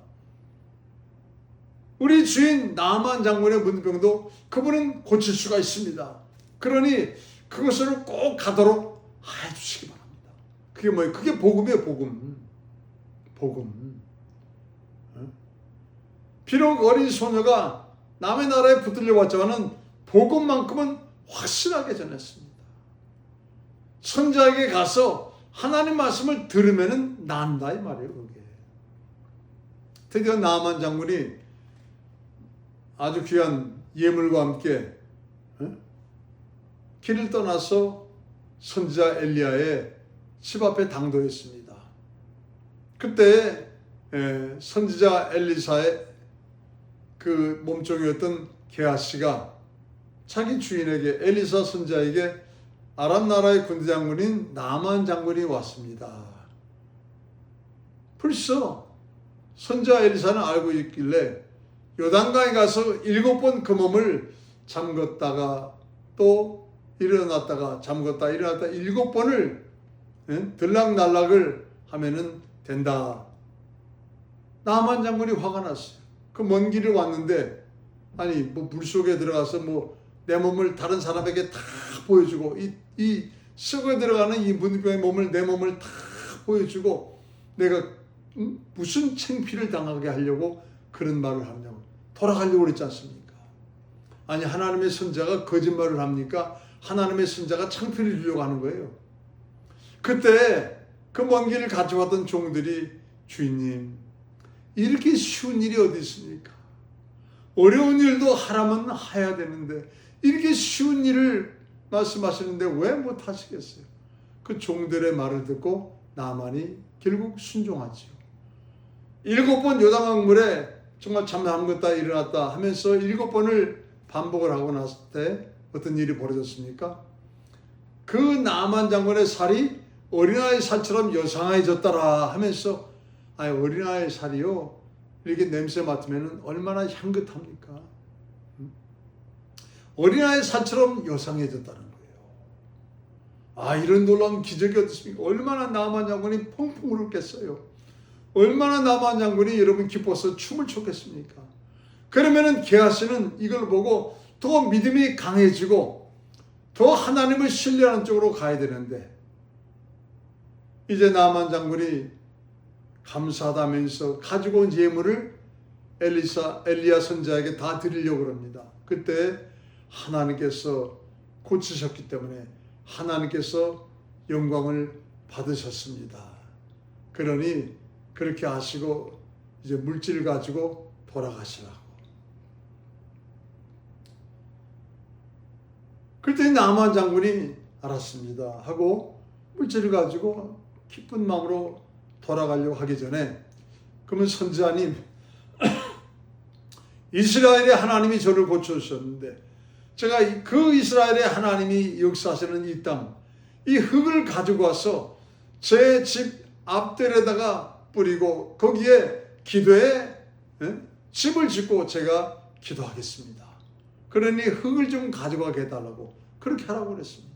우리 주인 나만 장군의 문둥병도 그분은 고칠 수가 있습니다. 그러니 그것으로 꼭 가도록 해주시기 바랍니다. 그게 뭐예요? 그게 복음이에요. 복음. 비록 어린 소녀가 남의 나라에 붙들려 왔지만은 복음만큼은 확실하게 전했습니다. 선지자에게 가서 하나님 말씀을 들으면은 난다 이 말이에요. 그게. 드디어 나만 장군이 아주 귀한 예물과 함께 길을 떠나서 선지자 엘리야의 집 앞에 당도했습니다. 그때 선지자 엘리사의 그 몸종이었던 게하시가 자기 주인에게, 엘리사 선지자에게 아람 나라의 군대 장군인 나만 장군이 왔습니다. 벌써 선지자 엘리사는 알고 있길래 요단강에 가서 7번 그 몸을 잠궜다가 또 일어났다가 잠궜다 일어났다 7번을 들락날락을 하면은 된다. 나만 장군이 화가 났어요. 그 먼 길을 왔는데 아니 뭐 물속에 들어가서 뭐 내 몸을 다른 사람에게 다 보여주고 이 썩어 들어가는 이 문병의 몸을, 내 몸을 다 보여주고 내가 무슨 창피를 당하게 하려고 그런 말을 하냐고, 돌아가려고 그랬지 않습니까? 아니 하나님의 선자가 거짓말을 합니까? 하나님의 선자가 창피를 주려고 하는 거예요. 그때 그 먼 길을 같이 왔던 종들이, 주인님 이렇게 쉬운 일이 어디 있습니까? 어려운 일도 하라면 해야 되는데 이렇게 쉬운 일을 말씀하시는데 왜 못하시겠어요? 그 종들의 말을 듣고 나만이 결국 순종하지요. 7번 요단강물에 정말 참 잘못다 일어났다 하면서 7번을 반복을 하고 났을 때 어떤 일이 벌어졌습니까? 그 나만 장군의 살이 어린아이 살처럼 여상해졌더라 하면서 어린아이 살이요 이렇게 냄새 맡으면 얼마나 향긋합니까? 어린아이 살처럼 여상해졌다는 거예요. 이런 놀라운 기적이 어떻습니까? 얼마나 나만 장군이 펑펑 울었겠어요. 얼마나 나만 장군이 여러분 기뻐서 춤을 췄겠습니까? 그러면은 게하시는 이걸 보고 더 믿음이 강해지고 더 하나님을 신뢰하는 쪽으로 가야 되는데 이제 나만 장군이 감사하다면서 가지고 온 예물을 엘리야 선지자에게 다 드리려고 합니다. 그때 하나님께서 고치셨기 때문에 하나님께서 영광을 받으셨습니다. 그러니 그렇게 하시고 이제 물질을 가지고 돌아가시라고. 그랬더니 나만 장군이 알았습니다 하고 물질을 가지고 기쁜 마음으로 돌아가려고 하기 전에 그러면 선지자님 이스라엘의 하나님이 저를 고쳐주셨는데 제가 그 이스라엘의 하나님이 역사하시는 이 땅, 이 흙을 가지고 와서 제 집 앞뜰에다가 뿌리고 거기에 기도에 집을 짓고 제가 기도하겠습니다. 그러니 흙을 좀 가져가게 해달라고 그렇게 하라고 그랬습니다.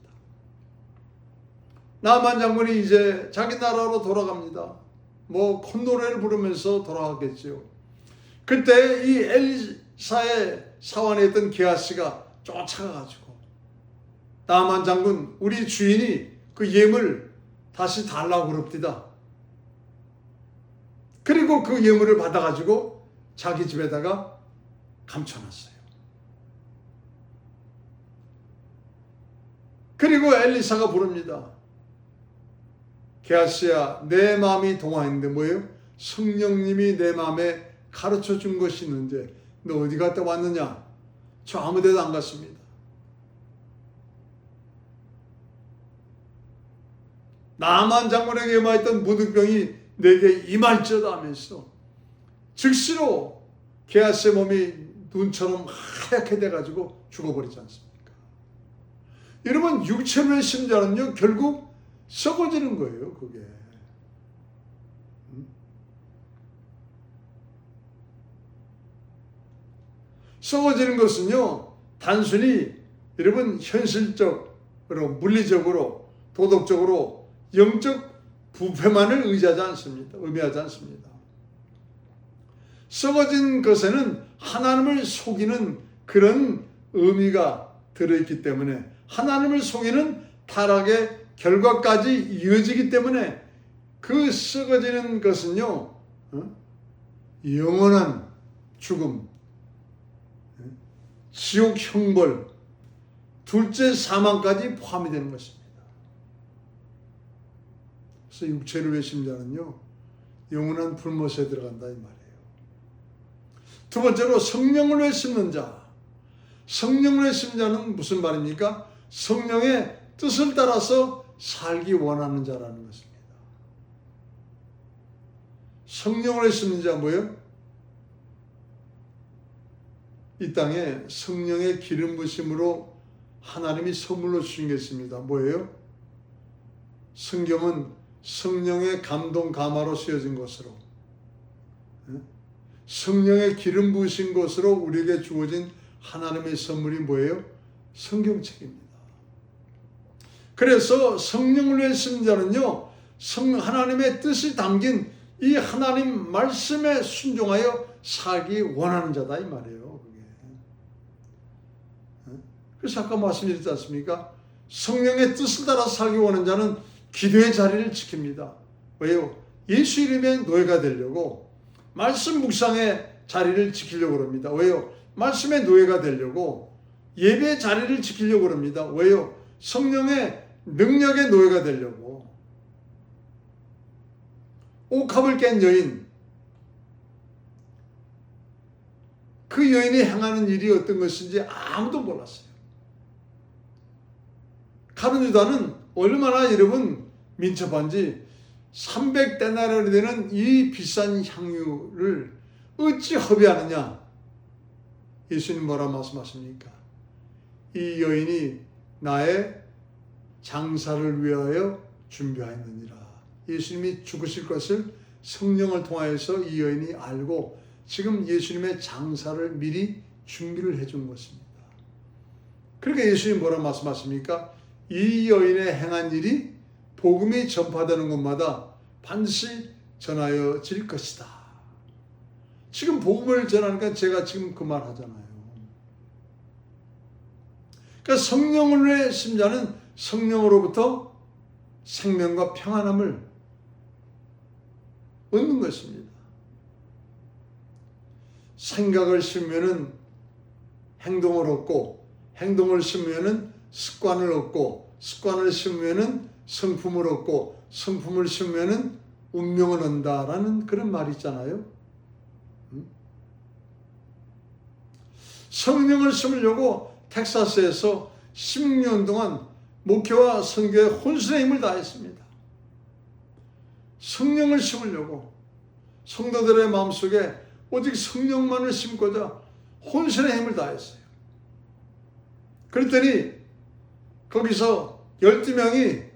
나만 장군이 이제 자기 나라로 돌아갑니다. 콧노래를 부르면서 돌아가겠지요. 그때 이 엘리사의 사원에 있던 게하시가 쫓아가가지고 나만 장군 우리 주인이 그 예물 다시 달라고 그럽니다. 그리고 그 예물을 받아가지고 자기 집에다가 감춰놨어요. 그리고 엘리사가 부릅니다. 게하시야 내 마음이 동화했는데 뭐예요? 성령님이 내 마음에 가르쳐 준 것이 있는데 너 어디 갔다 왔느냐? 저 아무 데도 안 갔습니다. 나만 장군에게 임하였던 무등병이 내게 임할지어다 하면서 즉시로 게하시의 몸이 눈처럼 하얗게 돼가지고 죽어버리지 않습니까? 여러분 육체의 심장은요 결국 썩어지는 거예요. 그게 썩어지는 것은요 단순히 여러분 현실적으로 물리적으로 도덕적으로 영적 부패만을 의미하지 않습니다. 썩어진 것에는 하나님을 속이는 그런 의미가 들어있기 때문에 하나님을 속이는 타락의 결과까지 이어지기 때문에 그 썩어지는 것은요 영원한 죽음, 지옥 형벌, 둘째 사망까지 포함이 되는 것입니다. 그래서 육체를 외신 자는요 영원한 불못에 들어간다 이 말이에요. 두 번째로 성령을 외심는 자. 성령을 외심는 자는 무슨 말입니까? 성령의 뜻을 따라서 살기 원하는 자라는 것입니다. 성령을 외심는 자 뭐예요? 이 땅에 성령의 기름 부심으로 하나님이 선물로 주신 게 있습니다. 뭐예요? 성경은 성령의 감동 감화로 쓰여진 것으로 성령의 기름 부으신 것으로 우리에게 주어진 하나님의 선물이 뭐예요? 성경책입니다. 그래서 성령을 외친 자는요 하나님의 뜻이 담긴 이 하나님 말씀에 순종하여 살기 원하는 자다 이 말이에요. 그래서 아까 말씀드렸지 않습니까? 성령의 뜻을 따라 살기 원하는 자는 기도의 자리를 지킵니다. 왜요? 예수 이름의 노예가 되려고 말씀 묵상의 자리를 지키려고 합니다. 왜요? 말씀의 노예가 되려고 예배의 자리를 지키려고 합니다. 왜요? 성령의 능력의 노예가 되려고. 옥합을 깬 여인, 그 여인이 행하는 일이 어떤 것인지 아무도 몰랐어요. 가룟 유다는 얼마나 여러분 민첩한지 300데나리온이 되는 이 비싼 향유를 어찌 허비하느냐? 예수님 뭐라 말씀하십니까? 이 여인이 나의 장사를 위하여 준비하였느니라. 예수님이 죽으실 것을 성령을 통하여서 이 여인이 알고 지금 예수님의 장사를 미리 준비를 해준 것입니다. 그러니까 예수님 뭐라 말씀하십니까? 이 여인의 행한 일이 복음이 전파되는 곳마다 반드시 전하여질 것이다. 지금 복음을 전하니까 제가 지금 그 말 하잖아요. 그러니까 성령의 심자는 성령으로부터 생명과 평안함을 얻는 것입니다. 생각을 심으면 행동을 얻고, 행동을 심으면 습관을 얻고, 습관을 심으면 성품을 얻고, 성품을 심으면 운명을 얻는다라는 그런 말이 있잖아요. 성령을 심으려고 텍사스에서 16년 동안 목회와 선교에 혼신의 힘을 다했습니다. 성령을 심으려고 성도들의 마음속에 오직 성령만을 심고자 혼신의 힘을 다했어요. 그랬더니 거기서 12명이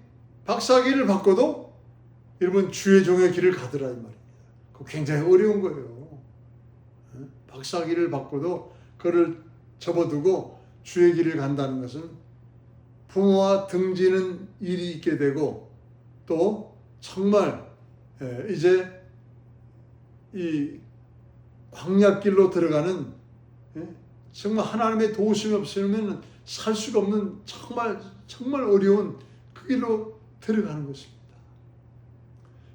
박사학위를 받고도 여러분 주의 종의 길을 가더라 이 말입니다. 그거 굉장히 어려운 거예요. 박사학위를 받고도 그를 접어두고 주의 길을 간다는 것은 부모와 등지는 일이 있게 되고 또 정말 이제 이 광야길로 들어가는 정말 하나님의 도우심이 없으면 살 수가 없는 정말 어려운 그 길로 들어가는 것입니다.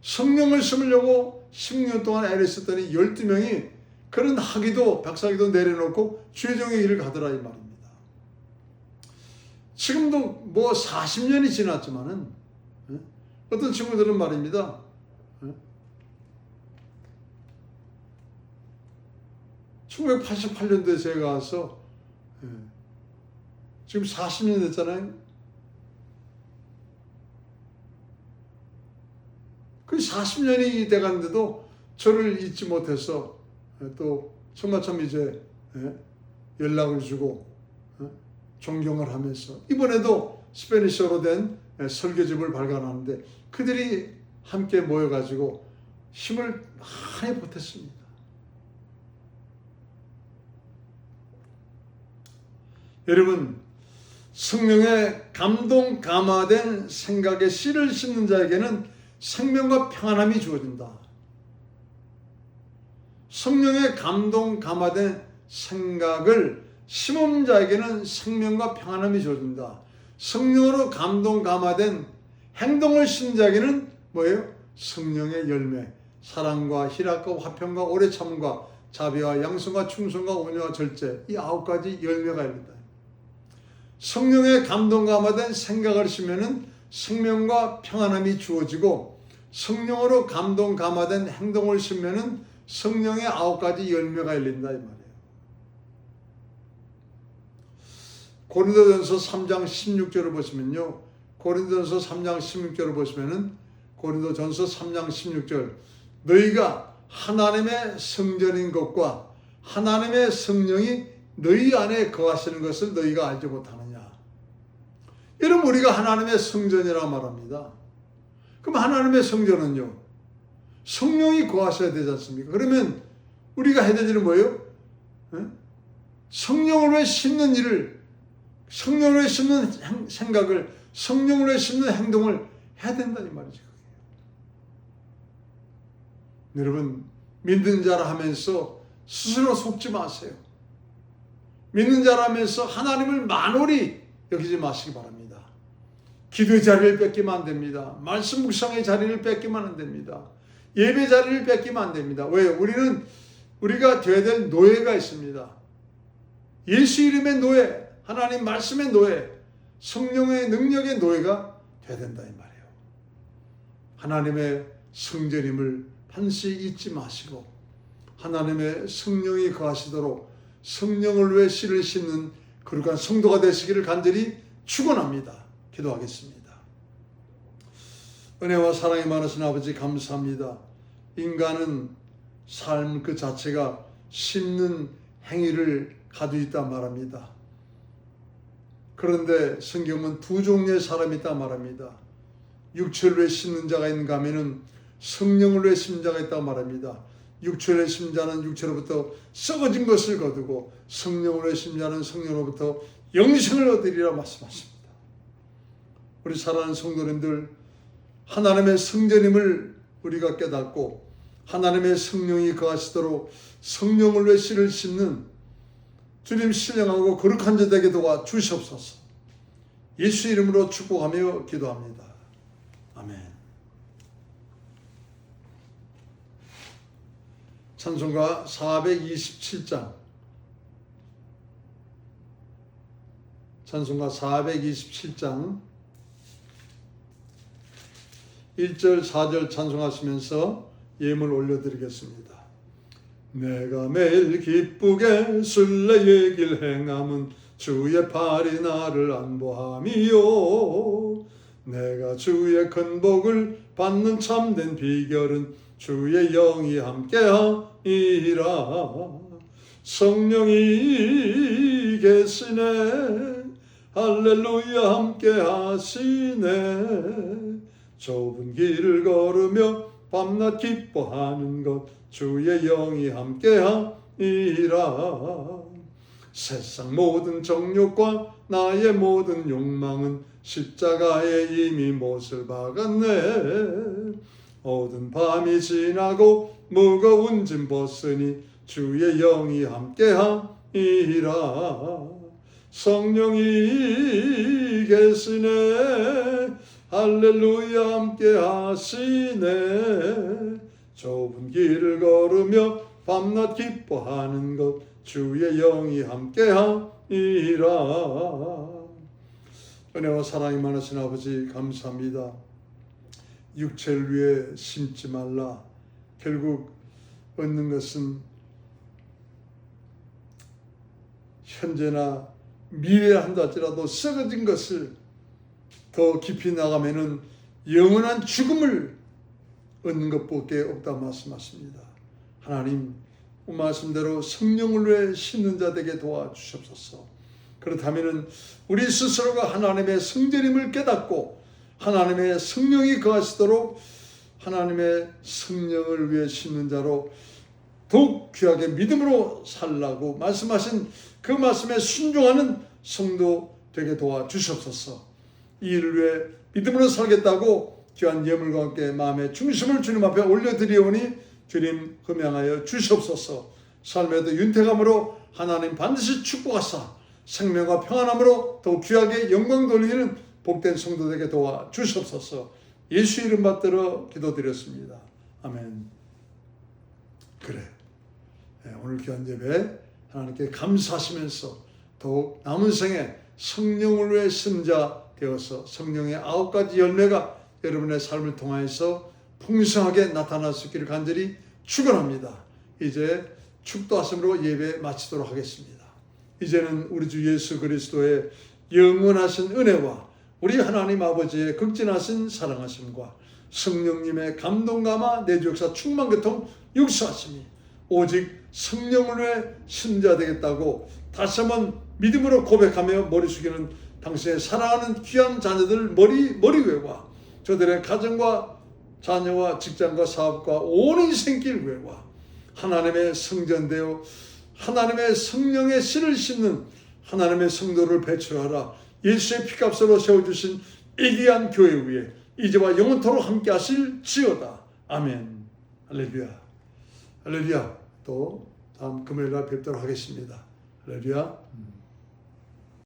성령을 심으려고 10년 동안 애를 썼더니 12명이 그런 학위도 박사학위도 내려놓고 주의 종의 길을 가더라 이 말입니다. 지금도 뭐 40년이 지났지만은 어떤 친구들은 말입니다. 1988년도에 제가 와서 지금 40년 됐잖아요. 그 40년이 돼갔는데도 저를 잊지 못해서 또 처마참 이제 연락을 주고 존경을 하면서 이번에도 스페니셔로 된 설교집을 발간하는데 그들이 함께 모여가지고 힘을 많이 보탰습니다. 여러분, 성령의 감동 감화된 생각에 씨를 심는 자에게는 생명과 평안함이 주어진다. 성령의 감동 감화된 생각을 심은 자에게는 생명과 평안함이 주어진다. 성령으로 감동 감화된 행동을 심은 자에게는 뭐예요? 성령의 열매, 사랑과 희락과 화평과 오래 참음과 자비와 양성과 충성과 온유와 절제, 이 9가지 열매가 있다. 성령의 감동 감화된 생각을 심으면 생명과 평안함이 주어지고 성령으로 감동 감화된 행동을 심으면 성령의 9가지 열매가 열린다 이 말이에요. 고린도전서 3장 16절을 보시면요. 고린도전서 3장 16절을 보시면은 고린도전서 3장 16절 너희가 하나님의 성전인 것과 하나님의 성령이 너희 안에 거하시는 것을 너희가 알지 못하느냐. 여러분 우리가 하나님의 성전이라고 말합니다. 그럼 하나님의 성전은요. 성령이 거하셔야 되지 않습니까? 그러면 우리가 해야 될 일은 뭐예요? 성령을 위해 심는 일을, 성령을 위해 심는 생각을, 성령을 위해 심는 행동을 해야 된다 이 말이죠. 여러분 믿는 자라 하면서 스스로 속지 마세요. 믿는 자라 하면서 하나님을 만홀히 여기지 마시기 바랍니다. 기도의 자리를 뺏기면 안 됩니다. 말씀 묵상의 자리를 뺏기면 안 됩니다. 예배 자리를 뺏기면 안 됩니다. 왜? 우리가 되어야 될 노예가 있습니다. 예수 이름의 노예, 하나님 말씀의 노예, 성령의 능력의 노예가 되어야 된다 이 말이에요. 하나님의 성전임을 반드시 잊지 마시고 하나님의 성령이 거하시도록 성령을 위해 씨를 심는 거룩한 성도가 되시기를 간절히 축원합니다. 기도하겠습니다. 은혜와 사랑이 많으신 아버지 감사합니다. 인간은 삶 그 자체가 심는 행위를 가지고 있다 말합니다. 그런데 성경은 두 종류의 사람이 있다 말합니다. 육체를 위해 심는 자가 있는가 하면은 성령을 위해 심는 자가 있다고 말합니다. 육체를 위해 심는 자는 육체로부터 썩어진 것을 거두고 성령을 위해 심는 자는 성령으로부터 영생을 얻으리라 말씀하십니다. 우리 사랑하는 성도님들, 하나님의 성전임을 우리가 깨닫고 하나님의 성령이 거하시도록 성령을 위해 씨를 심는 주님 신령하고 거룩한 자 되게 도와 주시옵소서. 예수 이름으로 축복하며 기도합니다. 아멘. 찬송가 427장, 찬송가 427장 1절 4절 찬송하시면서 예물 올려드리겠습니다. 내가 매일 기쁘게 순례의 길 행함은 주의 팔이 나를 안보함이요, 내가 주의 큰 복을 받는 참된 비결은 주의 영이 함께하니라. 성령이 계시네, 할렐루야 함께하시네. 좁은 길을 걸으며 밤낮 기뻐하는 것 주의 영이 함께하니라. 세상 모든 정욕과 나의 모든 욕망은 십자가에 이미 못을 박았네. 모든 밤이 지나고 무거운 짐 벗으니 주의 영이 함께하니라. 성령이 계시네, 할렐루야 함께 하시네. 좁은 길을 걸으며 밤낮 기뻐하는 것 주의 영이 함께 하니라. 은혜와 사랑이 많으신 아버지 감사합니다. 육체를 위해 심지 말라. 결국 얻는 것은 현재나 미래라 한다 할지라도 썩어진 것을 더 깊이 나가면은 영원한 죽음을 얻는 것밖에 없다 말씀하십니다. 하나님, 말씀대로 성령을 위해 심는 자 되게 도와주시옵소서. 그렇다면은 우리 스스로가 하나님의 성전임을 깨닫고 하나님의 성령이 거하시도록 하나님의 성령을 위해 심는 자로 더욱 귀하게 믿음으로 살라고 말씀하신 그 말씀에 순종하는 성도 되게 도와주시옵소서. 이 일을 위해 믿음으로 살겠다고 귀한 예물과 함께 마음의 중심을 주님 앞에 올려드리오니 주님 흠양하여 주시옵소서. 삶에도 윤택함으로 하나님 반드시 축복하사 생명과 평안함으로 더욱 귀하게 영광 돌리는 복된 성도 되게 도와주시옵소서. 예수 이름 받들어 기도드렸습니다. 아멘. 그래, 오늘 귀한 예배 하나님께 감사하시면서 더욱 남은 생에 성령을 위해 심자 되어서 성령의 9가지 열매가 여러분의 삶을 통하여서 풍성하게 나타날 수 있기를 간절히 축원합니다. 이제 축도하심으로 예배 마치도록 하겠습니다. 이제는 우리 주 예수 그리스도의 영원하신 은혜와 우리 하나님 아버지의 극진하신 사랑하심과 성령님의 감동감화 내주역사 충만교통 역사하심이 오직 성령을 위해 신자 되겠다고 다시 한번 믿음으로 고백하며 머리 숙이는 당신의 사랑하는 귀한 자녀들 머리 위에와 저들의 가정과 자녀와 직장과 사업과 온 인생길 위에와 하나님의 성전되어 하나님의 성령의 씨를 싣는 하나님의 성도를 배출하라. 예수의 피값으로 세워주신 이 귀한 교회 위에 이제와 영원토록 함께 하실 지어다. 아멘. 할렐루야. 할렐루야. 또 다음 금요일날 뵙도록 하겠습니다. 할렐루야.